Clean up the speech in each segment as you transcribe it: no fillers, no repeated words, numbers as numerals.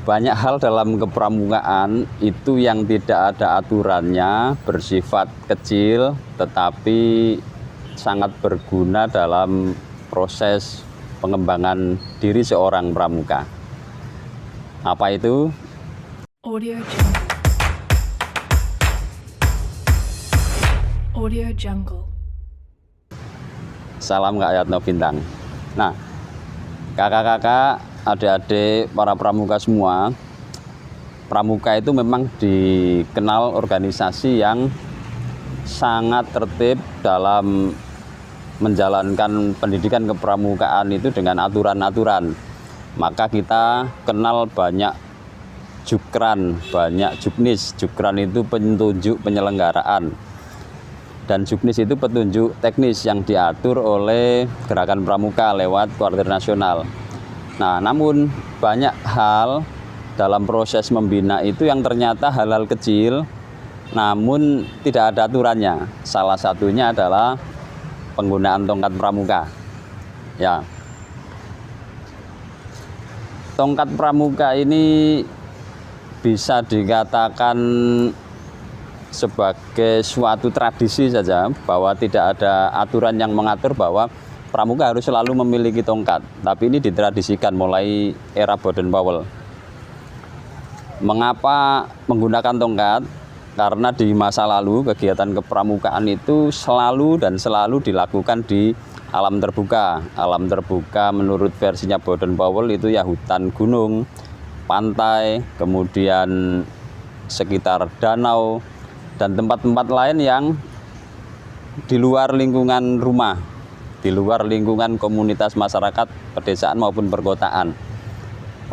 Banyak hal dalam kepramukaan itu yang tidak ada aturannya, bersifat kecil, tetapi sangat berguna dalam proses pengembangan diri seorang pramuka. Apa itu? Audio Jungle. Audio Jungle. Salam Kak Yatno Bintang. Nah, kakak-kakak, adik-adik, para pramuka semua, pramuka itu memang dikenal organisasi yang sangat tertib dalam menjalankan pendidikan kepramukaan itu dengan aturan-aturan. Maka kita kenal banyak jukran, banyak juknis. Jukran itu petunjuk penyelenggaraan, dan juknis itu petunjuk teknis yang diatur oleh Gerakan Pramuka lewat Kuartir Nasional. Nah, namun banyak hal dalam proses membina itu yang ternyata hal-hal kecil, namun tidak ada aturannya. Salah satunya adalah penggunaan tongkat pramuka. Ya, tongkat pramuka ini bisa dikatakan sebagai suatu tradisi saja, bahwa tidak ada aturan yang mengatur bahwa pramuka harus selalu memiliki tongkat. Tapi ini ditradisikan mulai era Baden-Powell. Mengapa menggunakan tongkat? Karena di masa lalu kegiatan kepramukaan itu selalu dilakukan di alam terbuka. Alam terbuka menurut versinya Baden-Powell itu ya hutan gunung, pantai, kemudian sekitar danau, dan tempat-tempat lain yang di luar lingkungan rumah, di luar lingkungan komunitas masyarakat pedesaan maupun perkotaan.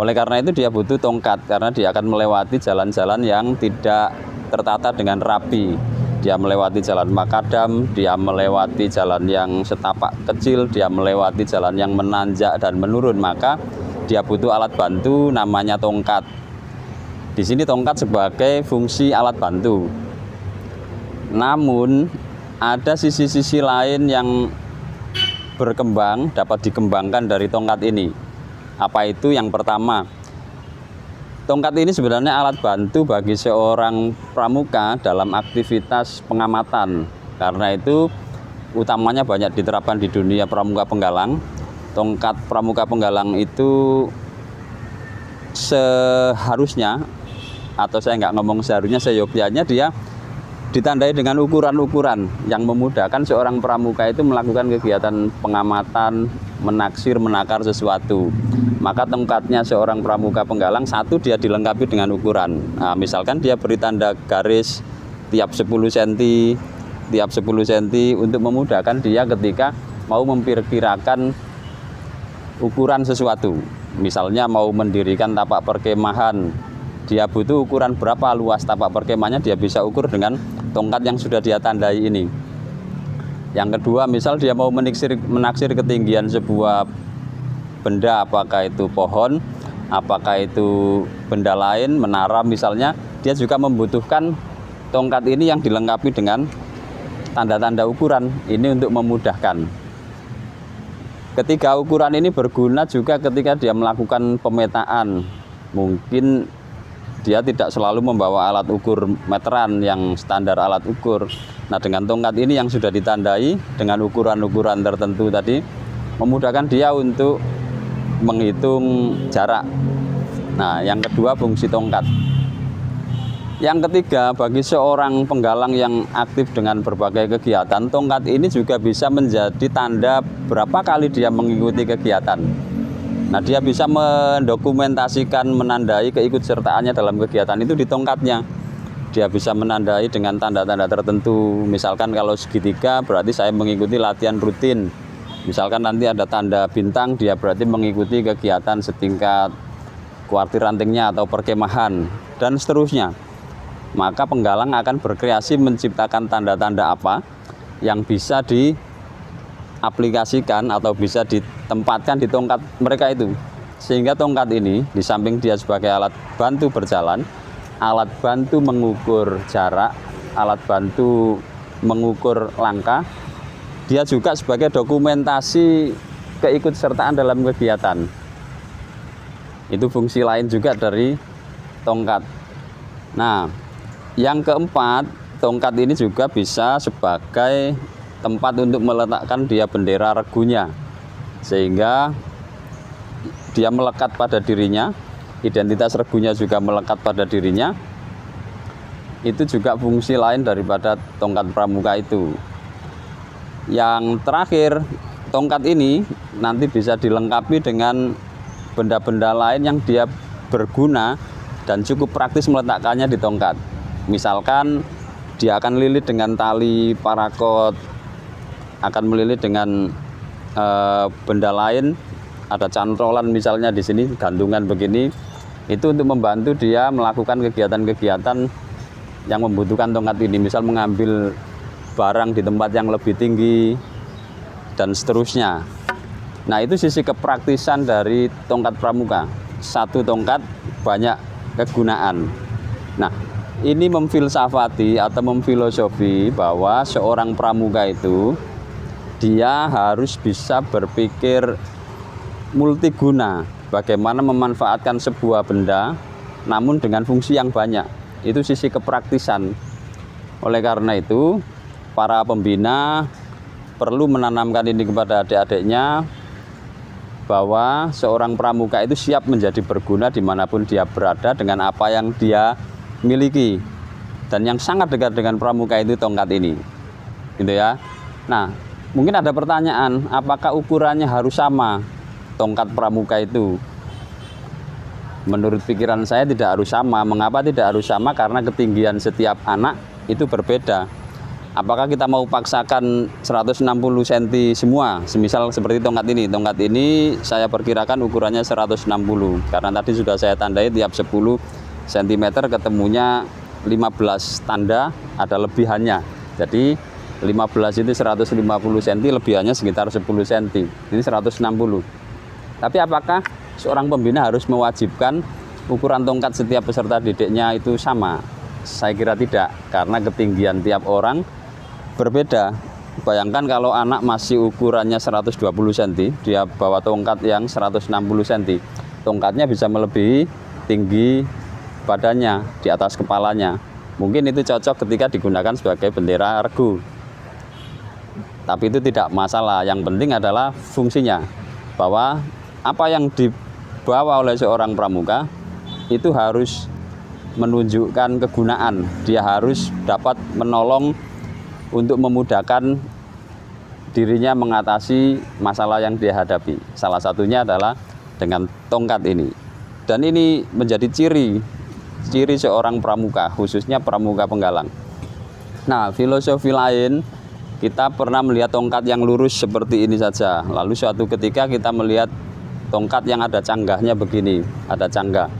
Oleh karena itu dia butuh tongkat, karena dia akan melewati jalan-jalan yang tidak tertata dengan rapi. Dia melewati jalan makadam, dia melewati jalan yang setapak kecil, dia melewati jalan yang menanjak dan menurun, maka dia butuh alat bantu namanya tongkat. Di sini tongkat sebagai fungsi alat bantu. Namun ada sisi-sisi lain yang berkembang, dapat dikembangkan dari tongkat ini. Apa itu? Yang pertama, tongkat ini sebenarnya alat bantu bagi seorang pramuka dalam aktivitas pengamatan. Karena itu utamanya banyak diterapkan di dunia pramuka penggalang. Tongkat pramuka penggalang itu seharusnya, atau saya nggak ngomong seharusnya, seyogyanya dia ditandai dengan ukuran-ukuran yang memudahkan seorang pramuka itu melakukan kegiatan pengamatan, menaksir, menakar sesuatu. Maka tongkatnya seorang pramuka penggalang, satu, dia dilengkapi dengan ukuran. Nah, misalkan dia beri tanda garis tiap 10 cm, tiap 10 cm untuk memudahkan dia ketika mau memperkirakan ukuran sesuatu. Misalnya mau mendirikan tapak perkemahan, dia butuh ukuran berapa luas tapak perkemahannya, dia bisa ukur dengan tongkat yang sudah dia tandai ini. Yang kedua, misal dia mau menaksir ketinggian sebuah benda, apakah itu pohon, apakah itu benda lain, menara misalnya, dia juga membutuhkan tongkat ini yang dilengkapi dengan tanda-tanda ukuran ini untuk memudahkan. Ketiga, ukuran ini berguna juga ketika dia melakukan pemetaan. Mungkin dia tidak selalu membawa alat ukur meteran yang standar alat ukur. Nah, dengan tongkat ini yang sudah ditandai dengan ukuran-ukuran tertentu tadi, memudahkan dia untuk menghitung jarak. Nah, yang kedua fungsi tongkat. Yang ketiga, bagi seorang penggalang yang aktif dengan berbagai kegiatan, tongkat ini juga bisa menjadi tanda berapa kali dia mengikuti kegiatan. Nah, dia bisa mendokumentasikan, menandai keikutsertaannya dalam kegiatan itu di tongkatnya. Dia bisa menandai dengan tanda-tanda tertentu. Misalkan kalau segitiga berarti saya mengikuti latihan rutin. Misalkan nanti ada tanda bintang, dia berarti mengikuti kegiatan setingkat kuartir rantingnya atau perkemahan, dan seterusnya. Maka penggalang akan berkreasi menciptakan tanda-tanda apa yang bisa diaplikasikan atau bisa ditempatkan di tongkat mereka itu. Sehingga tongkat ini di samping dia sebagai alat bantu berjalan, alat bantu mengukur jarak, alat bantu mengukur langkah, dia juga sebagai dokumentasi keikutsertaan dalam kegiatan. Itu fungsi lain juga dari tongkat. Nah, yang keempat, tongkat ini juga bisa sebagai tempat untuk meletakkan dia bendera regunya, sehingga dia melekat pada dirinya, identitas regunya juga melekat pada dirinya. Itu juga fungsi lain daripada tongkat pramuka itu. Yang terakhir, tongkat ini nanti bisa dilengkapi dengan benda-benda lain yang dia berguna dan cukup praktis meletakkannya di tongkat. Misalkan dia akan lilit dengan tali parakot, akan melilit dengan benda lain, ada cantolan misalnya di sini, gantungan begini. Itu untuk membantu dia melakukan kegiatan-kegiatan yang membutuhkan tongkat ini, misal mengambil barang di tempat yang lebih tinggi dan seterusnya. Nah, itu sisi kepraktisan dari tongkat pramuka. Satu tongkat banyak kegunaan. Nah, ini memfilsafati atau memfilosofi bahwa seorang pramuka itu dia harus bisa berpikir multiguna, bagaimana memanfaatkan sebuah benda namun dengan fungsi yang banyak. Itu sisi kepraktisan. Oleh karena itu, para pembina perlu menanamkan ini kepada adik-adiknya, bahwa seorang pramuka itu siap menjadi berguna dimanapun dia berada dengan apa yang dia miliki. Dan yang sangat dekat dengan pramuka itu tongkat ini, gitu ya. Nah, mungkin ada pertanyaan, apakah ukurannya harus sama tongkat pramuka itu? Menurut pikiran saya tidak harus sama. Mengapa tidak harus sama? Karena ketinggian setiap anak itu berbeda. Apakah kita mau paksakan 160 cm semua? Semisal seperti tongkat ini. Tongkat ini saya perkirakan ukurannya 160. Karena tadi sudah saya tandai tiap 10 cm ketemunya 15 tanda, ada lebihannya. Jadi 15 itu 150 cm, lebihannya sekitar 10 cm. Ini 160. Tapi apakah seorang pembina harus mewajibkan ukuran tongkat setiap peserta didiknya itu sama? Saya kira tidak, karena ketinggian tiap orang berbeda. Bayangkan kalau anak masih ukurannya 120 cm, dia bawa tongkat yang 160 cm. Tongkatnya bisa melebihi tinggi badannya, di atas kepalanya. Mungkin itu cocok ketika digunakan sebagai bendera regu. Tapi itu tidak masalah, yang penting adalah fungsinya. Bahwa apa yang dibawa oleh seorang pramuka itu harus menunjukkan kegunaan. Dia harus dapat menolong untuk memudahkan dirinya mengatasi masalah yang dia hadapi. Salah satunya adalah dengan tongkat ini. Dan ini menjadi ciri seorang pramuka, khususnya pramuka penggalang. Nah, filosofi lain, kita pernah melihat tongkat yang lurus seperti ini saja. Lalu suatu ketika kita melihat tongkat yang ada canggahnya begini, ada canggah.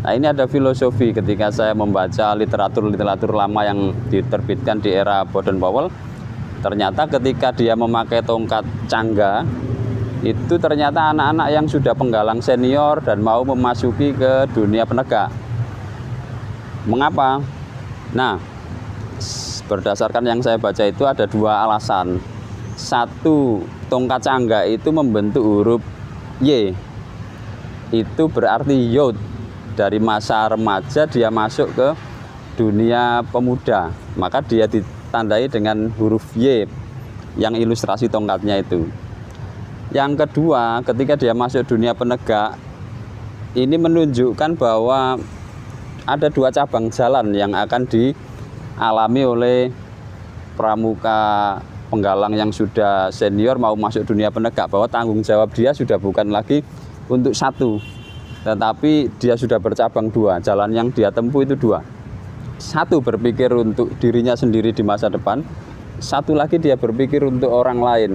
Nah, ini ada filosofi ketika saya membaca literatur lama yang diterbitkan di era Baden-Powell. Ternyata ketika dia memakai tongkat canggah, itu ternyata anak-anak yang sudah penggalang senior dan mau memasuki ke dunia penegak. Mengapa? Nah, berdasarkan yang saya baca itu ada dua alasan. Satu, tongkat canggah itu membentuk huruf Y. Itu berarti youth. Dari masa remaja dia masuk ke dunia pemuda, maka dia ditandai dengan huruf Y yang ilustrasi tongkatnya itu. Yang kedua, ketika dia masuk dunia penegak, ini menunjukkan bahwa ada dua cabang jalan yang akan dialami oleh pramuka penggalang yang sudah senior mau masuk dunia penegak, bahwa tanggung jawab dia sudah bukan lagi untuk satu, tetapi dia sudah bercabang dua. Jalan yang dia tempuh itu dua. Satu, berpikir untuk dirinya sendiri di masa depan. Satu lagi, dia berpikir untuk orang lain.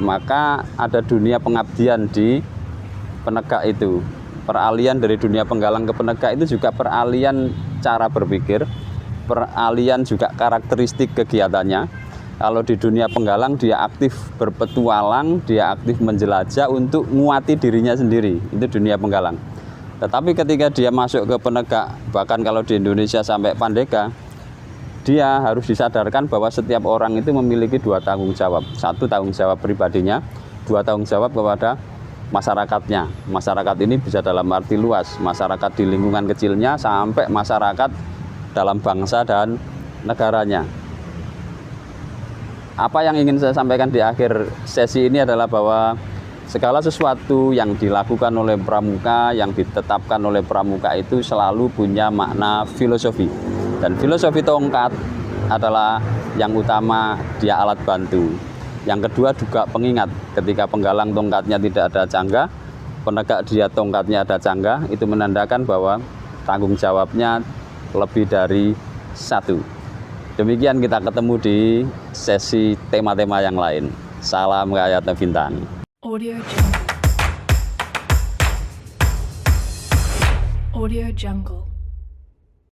Maka ada dunia pengabdian di penegak itu. Peralihan dari dunia penggalang ke penegak itu juga peralihan cara berpikir, peralihan juga karakteristik kegiatannya. Kalau di dunia penggalang dia aktif berpetualang, dia aktif menjelajah untuk menguati dirinya sendiri. Itu dunia penggalang. Tetapi ketika dia masuk ke penegak, bahkan kalau di Indonesia sampai Pandega, dia harus disadarkan bahwa setiap orang itu memiliki dua tanggung jawab. Satu, tanggung jawab pribadinya. Dua, tanggung jawab kepada masyarakatnya. Masyarakat ini bisa dalam arti luas, masyarakat di lingkungan kecilnya sampai masyarakat dalam bangsa dan negaranya. Apa yang ingin saya sampaikan di akhir sesi ini adalah bahwa segala sesuatu yang dilakukan oleh pramuka, yang ditetapkan oleh pramuka itu selalu punya makna filosofi. Dan filosofi tongkat adalah yang utama dia alat bantu. Yang kedua juga pengingat, ketika penggalang tongkatnya tidak ada canggah, penegak dia tongkatnya ada canggah, itu menandakan bahwa tanggung jawabnya lebih dari satu. Demikian, kita ketemu di sesi tema-tema yang lain. Salam Kayatna Bintang. Audio Jungle. Audio Jungle.